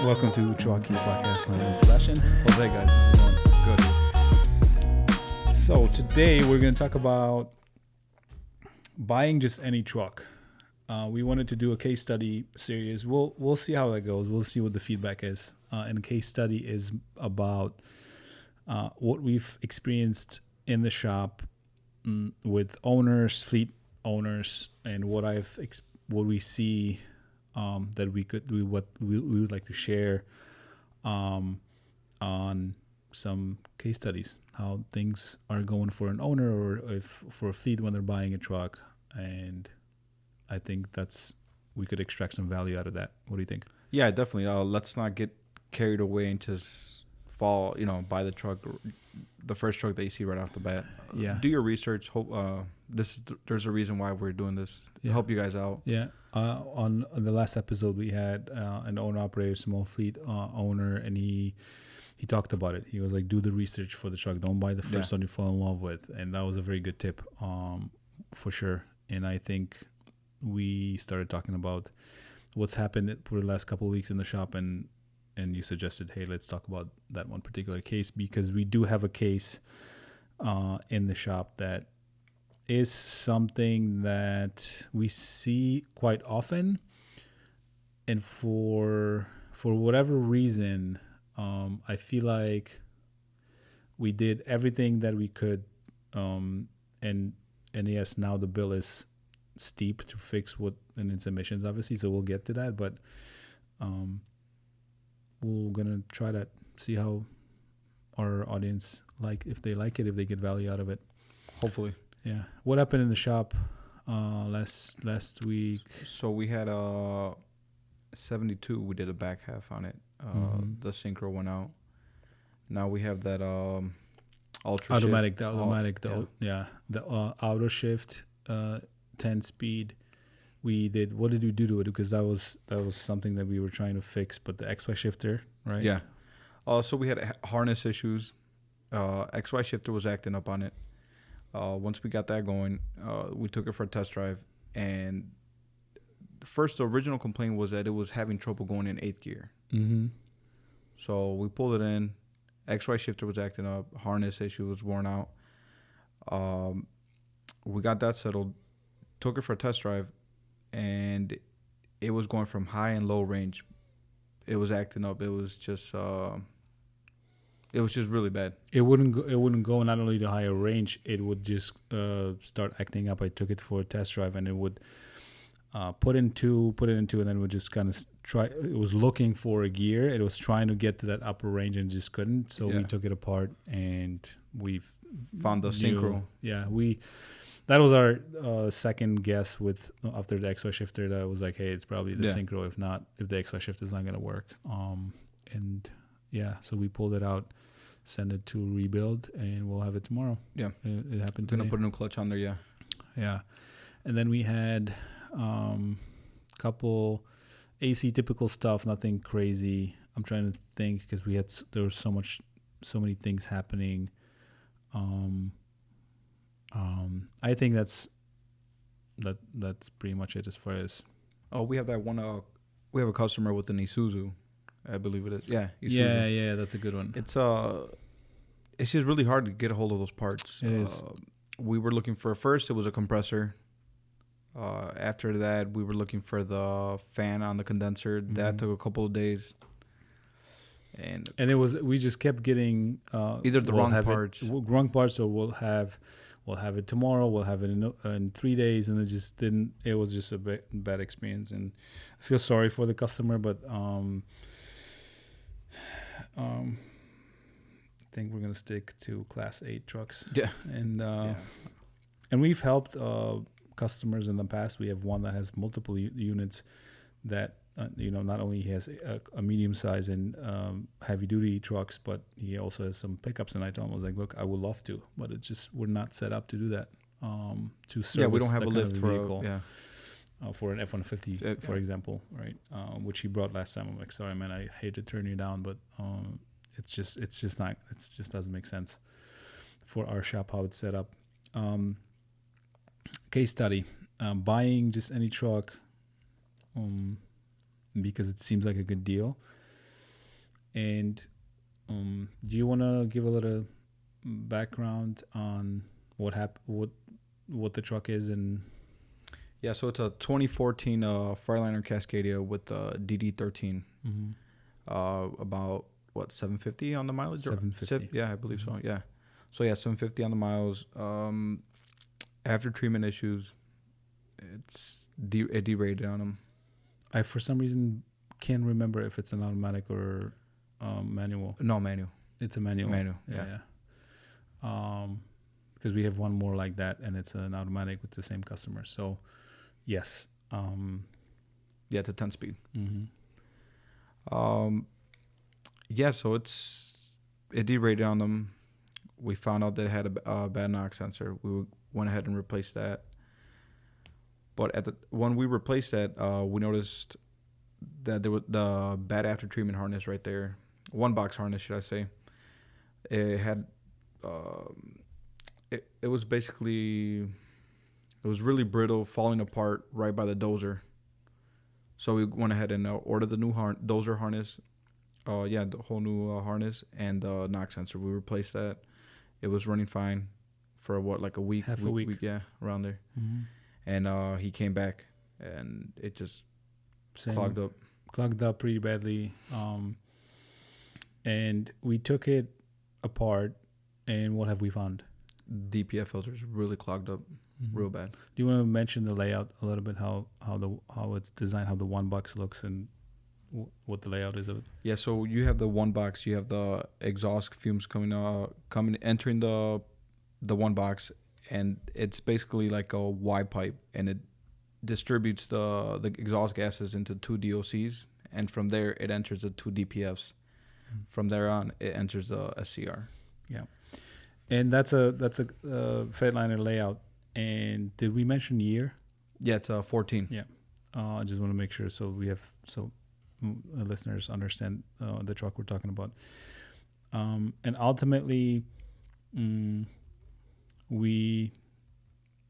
Welcome to Chuaki Podcast. My name is Sebastian. Jose, guys. How's it going? Good. So today we're going to talk about buying just any truck. We wanted to do a case study series. We'll see how that goes. We'll see what the feedback is. And the case study is about what we've experienced in the shop with owners, fleet owners, and what we see that we would like to share on some case studies, how things are going for an owner or if for a fleet when they're buying a truck. And I think we could extract some value out of that. What do you think? Yeah, definitely. Let's not get carried away and just buy the truck, the first truck that you see right off the bat. Yeah. Do your research. Hope there's a reason why we're doing this. Yeah. Help you guys out. Yeah. On the last episode, we had an owner-operator, small fleet owner, and he talked about it. He was like, do the research for the truck. Don't buy the first one you fall in love with. And that was a very good tip, for sure. And I think we started talking about what's happened for the last couple of weeks in the shop, and you suggested, hey, let's talk about that one particular case, because we do have a case in the shop that is something that we see quite often, and for whatever reason, I feel like we did everything that we could, and yes, now the bill is steep to fix and its emissions, obviously, so we'll get to that, but we're gonna try that, see how our audience if they like it, if they get value out of it. Hopefully. Yeah. What happened in the shop last week? So we had a 72. We did a back half on it. The synchro went out. Now we have that ultra automatic. shift. The auto shift 10 speed. We did. What did you do to it? Because that was something that we were trying to fix. But the XY shifter, right? Yeah. So we had harness issues. XY shifter was acting up on it. Once we got that going, we took it for a test drive, and the original complaint was that it was having trouble going in 8th gear. Mm-hmm. So we pulled it in. XY shifter was acting up. Harness issue was worn out. We got that settled. Took it for a test drive, and it was going from high and low range. It was acting up. It was just really bad. It wouldn't go not only to higher range. It would just start acting up. I took it for a test drive, and it would put it in two, and then it would just kind of try. It was looking for a gear. It was trying to get to that upper range and just couldn't. So we took it apart, and we found the synchro. Yeah, that was our second guess after the XY shifter. That was like, hey, it's probably the synchro. If the XY shifter is not going to work. So we pulled it out, send it to rebuild, and we'll have it tomorrow. Yeah, it happened today. We're gonna put a new clutch on there. Yeah, and then we had couple AC typical stuff, nothing crazy. I'm trying to think because there was so many things happening. I think that's pretty much it as far as. Oh, we have that one. We have a customer with an Isuzu, I believe it is. Yeah, Isuzu. Yeah, that's a good one. It's just really hard to get a hold of those parts. It is. We were looking for first. It was a compressor. After that, we were looking for the fan on the condenser. Mm-hmm. That took a couple of days. And we just kept getting either the wrong parts, or we'll have it tomorrow. We'll have it in 3 days, and it just didn't. It was just a bad experience, and I feel sorry for the customer, but I think we're gonna stick to Class 8 trucks. Yeah, and we've helped customers in the past. We have one that has multiple units that. Not only he has a medium size and heavy duty trucks, but he also has some pickups. And I told him, I was like, look, I would love to, but it's just, we're not set up to do that. To service we don't have a lift vehicle, for an F-150, for example, right? Which he brought last time. I'm like, sorry, man, I hate to turn you down, but it just doesn't make sense for our shop, how it's set up. case study. Buying just any truck because it seems like a good deal. And do you want to give a little background on what the truck is? And Yeah, so it's a 2014 Freightliner Cascadia with the DD13. About what, 750 on the mileage? 750. Yeah, I believe so. Yeah. So yeah, 750 on the miles. After treatment issues, it derated on them. I for some reason can't remember if it's an automatic or manual. No, manual. It's a manual. Yeah. Because we have one more like that, and it's an automatic with the same customer. So, yes. Yeah, it's a 10-speed. Mm-hmm. Yeah, so it derated on them. We found out that it had a bad knock sensor. We went ahead and replaced that. But when we replaced that, we noticed that there was the bad after treatment harness right there. One box harness, should I say? It had it was basically, it was really brittle, falling apart right by the dozer. So we went ahead and ordered the new dozer harness. The whole new harness and the knock sensor. We replaced that. It was running fine for like a week. Half a week. Yeah, around there. Mm-hmm. And he came back, and it just clogged up. Clogged up pretty badly. And we took it apart, and what have we found? DPF filters really clogged up, real bad. Do you want to mention the layout a little bit? How it's designed, how the one box looks, and what the layout is of it? Yeah, so you have the one box. You have the exhaust fumes entering the one box, and it's basically like a Y pipe, and it distributes the exhaust gases into two DOCs, and from there it enters the two DPFs. From there on, it enters the SCR. Yeah, and that's a Freightliner layout. And did we mention year? Yeah, it's 14. Yeah, I just want to make sure listeners understand the truck we're talking about. And ultimately, we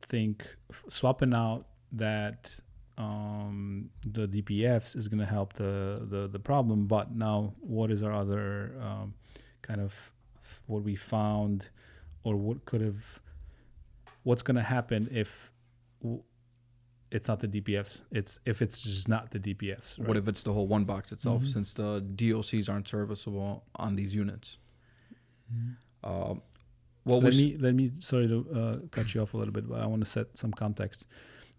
think swapping out that the DPFs is going to help the problem. But now, what is our other kind of what we found, or what's going to happen if it's not the DPFs? If it's just not the DPFs. Right? What if it's the whole one box itself? Since the DOCs aren't serviceable on these units. Let me sorry to cut you off a little bit, but I want to set some context.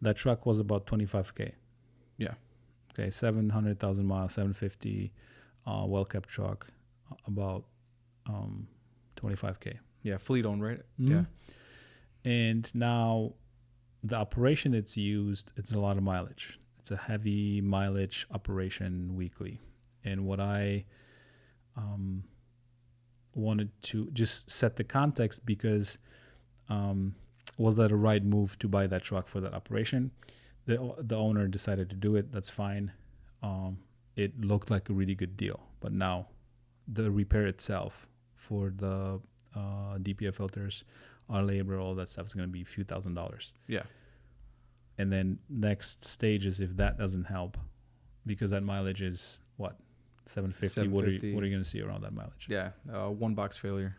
That truck was about 25K. Yeah. Okay, 700,000 miles, 750, well kept truck, about 25K. Yeah, fleet owned, right? Mm-hmm. Yeah. And now the operation it's used, it's a lot of mileage. It's a heavy mileage operation weekly. And what I wanted to just set the context, because was that a right move to buy that truck for that operation? The owner decided to do it. That's fine. It looked like a really good deal. But now the repair itself for the DPF filters, our labor, all that stuff is going to be a few $1,000s. Yeah. And then next stage is if that doesn't help, because that mileage is what? 750. What are you going to see around that mileage? Yeah. One box failure.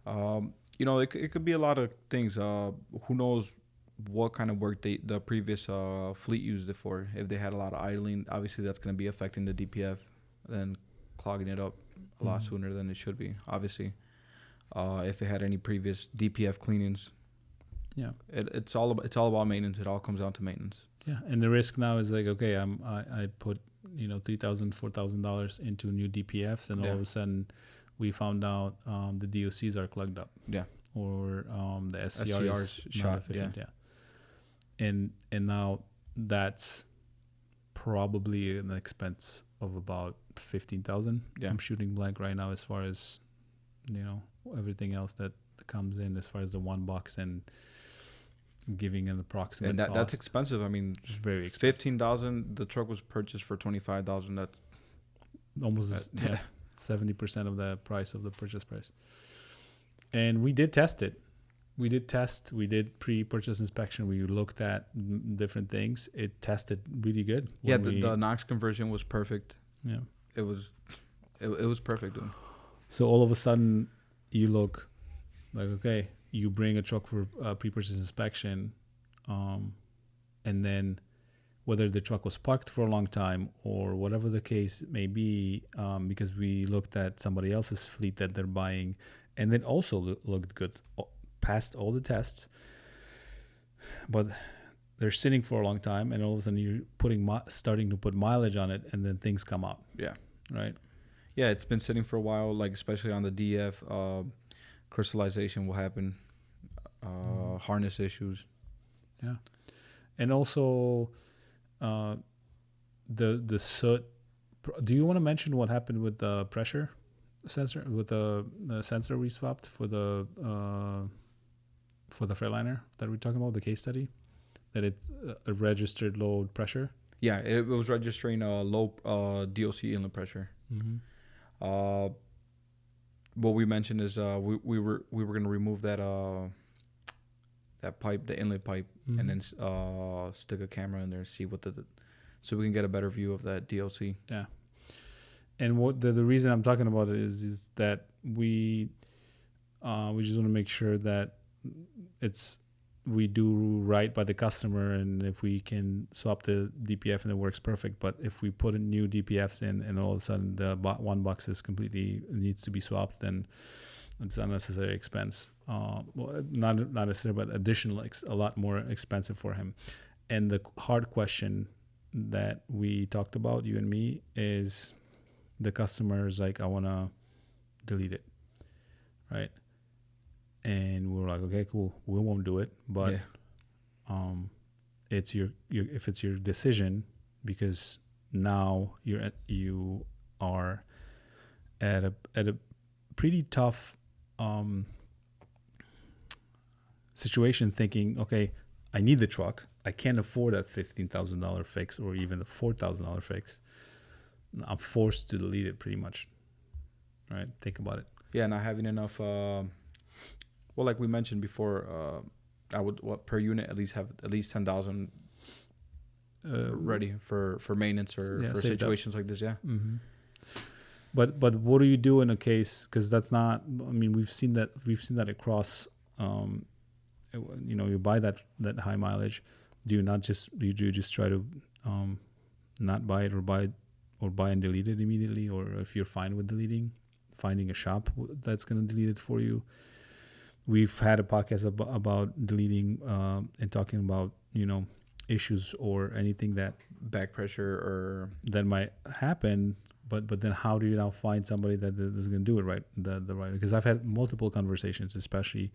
It could be a lot of things. Who knows what kind of work the previous fleet used it for. If they had a lot of idling, obviously that's going to be affecting the DPF, then clogging it up a lot sooner than it should be, obviously. If it had any previous DPF cleanings. Yeah. It's all about maintenance. It all comes down to maintenance. Yeah. And the risk now is like, okay, I put $3,000, $4,000 into new DPFs, and all of a sudden we found out the DOCs are clogged up. Yeah. Or the SCR is not efficient. Yeah. And now that's probably an expense of about $15,000. Yeah. I'm shooting blank right now as far as everything else that comes in as far as the one box and giving an approximate and cost. That's expensive. I mean, it's very expensive. $15,000. The truck was purchased for $25,000. That's almost 70% of the price of the purchase price. And we did test it. We did test. We did pre-purchase inspection. We looked at different things. It tested really good. Yeah, the NOx conversion was perfect. Yeah, it was perfect, dude. So all of a sudden, you look like, okay, you bring a truck for pre-purchase inspection, and then whether the truck was parked for a long time or whatever the case may be, because we looked at somebody else's fleet that they're buying, and it also looked good, passed all the tests, but they're sitting for a long time, and all of a sudden you're starting to put mileage on it, and then things come up. Yeah. Right. Yeah, it's been sitting for a while, like especially on the DF, crystallization will happen, harness issues. Yeah, and also the soot. Do you want to mention what happened with the pressure sensor, with the sensor we swapped for the Freightliner that we're talking about, the case study, that it registered low pressure? Yeah, it was registering low DOC inlet pressure. Mm-hmm. What we mentioned is we were going to remove that pipe, the inlet pipe, Mm-hmm. and then stick a camera in there and see so we can get a better view of that DOC. Yeah. And what the reason I'm talking about it is that we just want to make sure that we do right by the customer, and if we can swap the DPF and it works perfect. But if we put in new DPFs in and all of a sudden the one box is completely needs to be swapped, then it's unnecessary expense. Well, not necessary, but additional, a lot more expensive for him. And the hard question that we talked about, you and me, is the customer is like, I want to delete it, right? And we were like, okay, cool, we won't do it, but it's your if it's your decision, because now you are at a pretty tough situation, thinking, okay, I need the truck, I can't afford that $15,000 fix or even the $4,000 fix. I'm forced to delete it, pretty much, right? Think about it. Yeah, not having enough. Well, like we mentioned before, I would per unit at least have at least 10,000 ready for maintenance or for situations like this. Yeah. Mm-hmm. But what do you do in a case? Because that's not. I mean, we've seen that across. You buy that high mileage. Do you just try to not buy it, or buy and delete it immediately, or if you're fine with deleting, finding a shop that's going to delete it for you. We've had a podcast about deleting and talking about, issues or anything that back pressure or that might happen. But then how do you now find somebody that is going to do it right? The right, because I've had multiple conversations, especially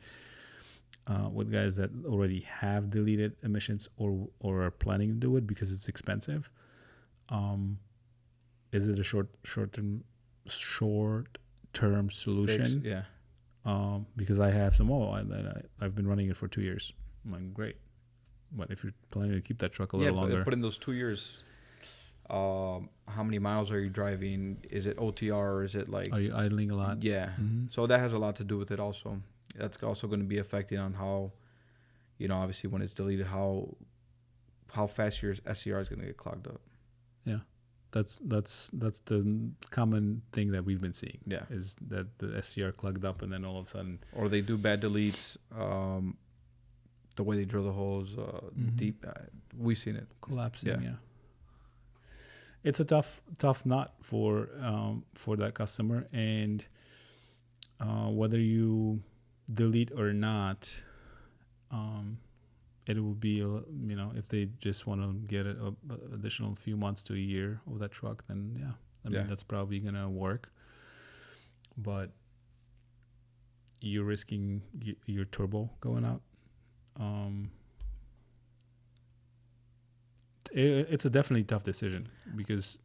with guys that already have deleted emissions or are planning to do it because it's expensive. Is it a short-term solution? Fix, yeah. Because I have some I've been running it for 2 years. I'm like, great. But if you're planning to keep that truck a little longer. But in those 2 years, how many miles are you driving? Is it OTR or is it like... Are you idling a lot? Yeah. Mm-hmm. So that has a lot to do with it also. That's also going to be affecting on how, obviously when it's deleted, how fast your SCR is going to get clogged up. Yeah. That's the common thing that we've been seeing. Yeah. Is that the SCR clogged up, and then all of a sudden... Or they do bad deletes, the way they drill the holes deep. We've seen it. Collapsing, yeah. It's a tough nut for that customer, and whether you delete or not, it will be, if they just want to get an additional few months to a year of that truck, then I mean, that's probably going to work. But you're risking your turbo going out. It's a definitely tough decision, because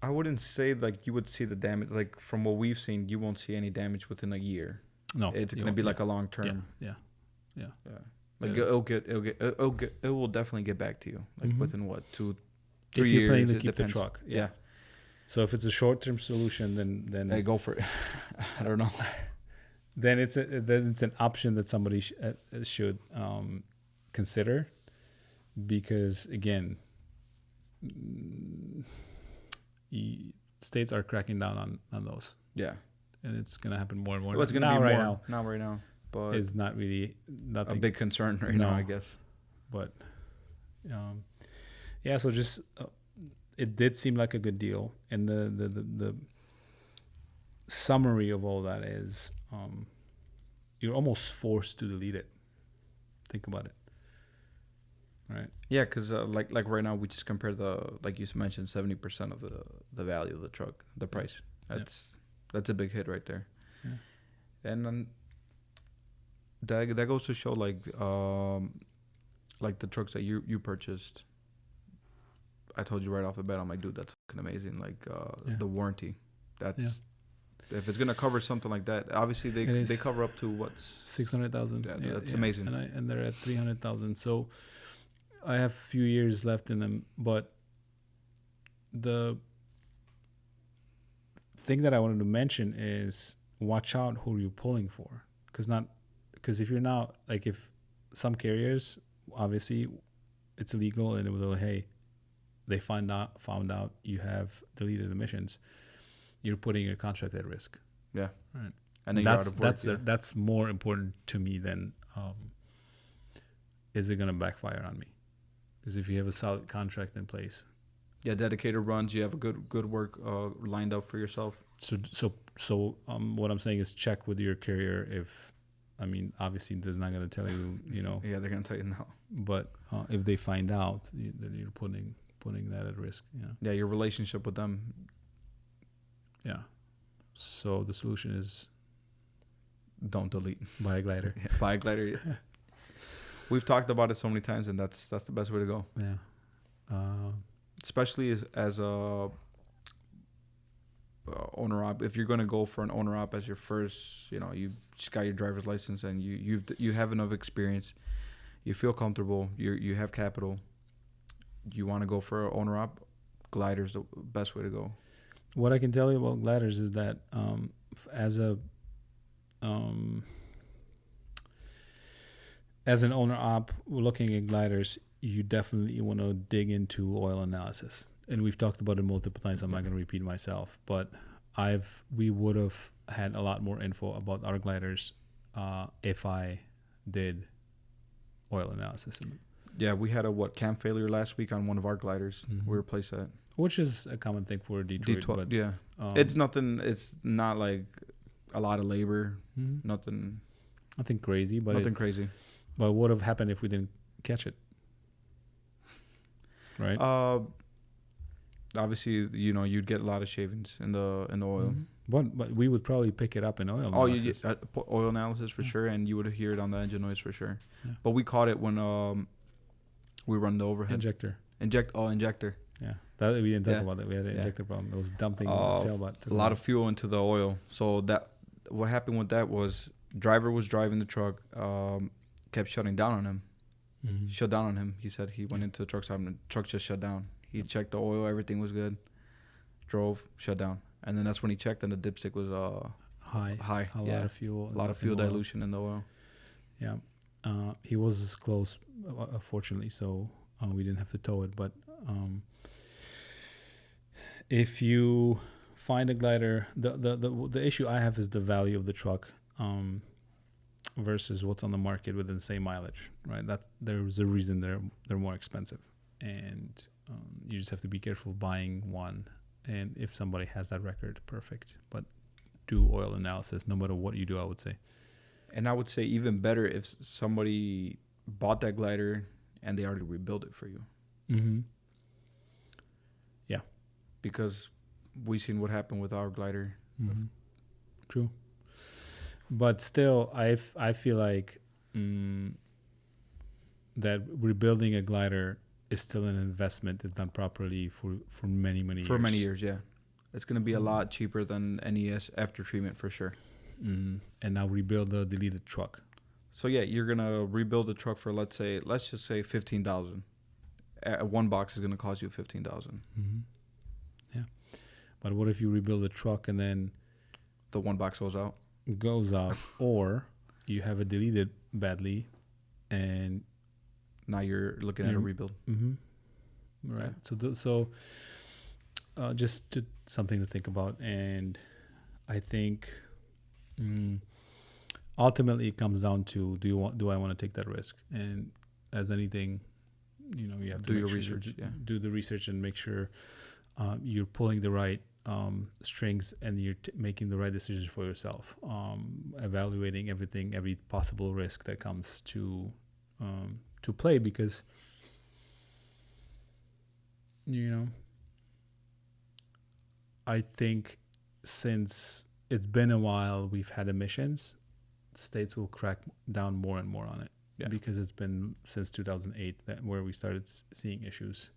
I wouldn't say like you would see the damage. Like from what we've seen, you won't see any damage within a year. No, it's going to be like a long term. Yeah. Like it will definitely get back to you. Like within what, 2-3 years? If you're planning to keep the truck, yeah. So if it's a short-term solution, then hey, go for it. I don't know. then it's an option that somebody should consider, because again, states are cracking down on those. Yeah, and it's gonna happen more and more. Well, it's gonna be more not right now, but it's not really nothing a big concern right now, I guess. But yeah, so just it did seem like a good deal, and the summary of all that is you're almost forced to delete it. Think about it. Right. Yeah, because like right now we just compare like you mentioned 70% of the value of the truck, the price. That's a big hit right there. Yeah. And then that goes to show like the trucks that you purchased. I told you right off the bat, I'm like, dude, that's fucking amazing. Like the warranty, that's if it's gonna cover something like that. Obviously they cover up to what's 600,000. Yeah, that's amazing. And they're at 300,000. So I have a few years left in them, but the thing that I wanted to mention is watch out who you're pulling for, because if you're now, like, if some carriers, obviously it's illegal, and it was like, hey, they found out you have deleted emissions, you're putting your contract at risk. Yeah. Right. And then that's more important to me than is it going to backfire on me? Because if you have a solid contract in place, dedicated runs, you have a good work lined up for yourself. So what I'm saying is check with your carrier. Obviously they're not going to tell you, Yeah, they're going to tell you no. But if they find out, then you're putting that at risk. Yeah, your relationship with them. Yeah. So the solution is don't delete. Buy a glider. Buy a glider. Yeah. We've talked about it so many times, and that's the best way to go. Yeah. Especially as a owner op. If you're going to go for an owner op as your first, you just got your driver's license and you have enough experience, you feel comfortable, you have capital, you want to go for an owner op, glider's the best way to go. What I can tell you about gliders is that as an owner op looking at gliders, you definitely want to dig into oil analysis. And we've talked about it multiple times. I'm not going to repeat myself, but we would have had a lot more info about our gliders if I did oil analysis in them. Yeah, we had a cam failure last week on one of our gliders. Mm-hmm. We replaced that. Which is a common thing for Detroit. But, yeah. It's nothing. It's not like a lot of labor. Mm-hmm. Nothing crazy. But crazy. But what would have happened if we didn't catch it? Right. Obviously, you'd get a lot of shavings in the oil. Mm-hmm. But we would probably pick it up in oil analysis. Oil analysis for sure, and you would hear it on the engine noise for sure. Yeah. But we caught it when we run the overhead injector. Injector. Yeah, that we didn't talk about that. We had an injector problem. It was dumping the tailbot. A lot of fuel into the oil. So what happened with that was driver was driving the truck, kept shutting down on him. Mm-hmm. Shut down on him. He said he went into the truck stop and the truck just shut down. He checked the oil, everything was good. Drove, shut down, and then that's when he checked, and the dipstick was high. A lot of fuel. A lot of fuel dilution in the oil. Yeah, he was close, fortunately, so we didn't have to tow it. But if you find a glider, the issue I have is the value of the truck versus what's on the market within the same mileage, right? There's a reason they're more expensive, and you just have to be careful buying one. And if somebody has that record, perfect. But do oil analysis no matter what you do, I would say. And I would say even better if somebody bought that glider and they already rebuilt it for you. Mm-hmm. Because we've seen what happened with our glider. Mm-hmm. True. But still, I feel like that rebuilding a glider is still an investment if done properly for many, many years. For many years, yeah. It's going to be a lot cheaper than NES after treatment for sure. Mm-hmm. And now rebuild the deleted truck. So yeah, you're going to rebuild the truck for, let's just say $15,000. One box is going to cost you $15,000. Mm-hmm. Yeah. But what if you rebuild a truck and then the one box goes out? goes out, or you have it deleted badly, and Now you're looking at a rebuild. Right. Yeah. So just something to think about, and I think ultimately it comes down to do I want to take that risk? And as anything, you have to Do your research. do the research and make sure you're pulling the right strings, and you're making the right decisions for yourself, evaluating every possible risk that comes to play, because I think since it's been a while we've had emissions, states will crack down more and more on it. Yeah. Because it's been since 2008 where we started seeing issues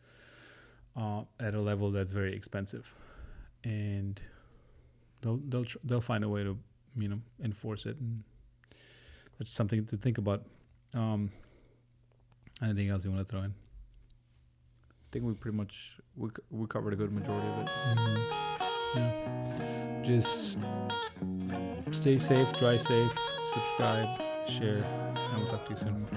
at a level that's very expensive, and they'll find a way to enforce it, and that's something to think about. Anything else you want to throw in? I think we pretty much we covered a good majority of it. Yeah. Just stay safe, drive safe, subscribe, share, and we'll talk to you soon.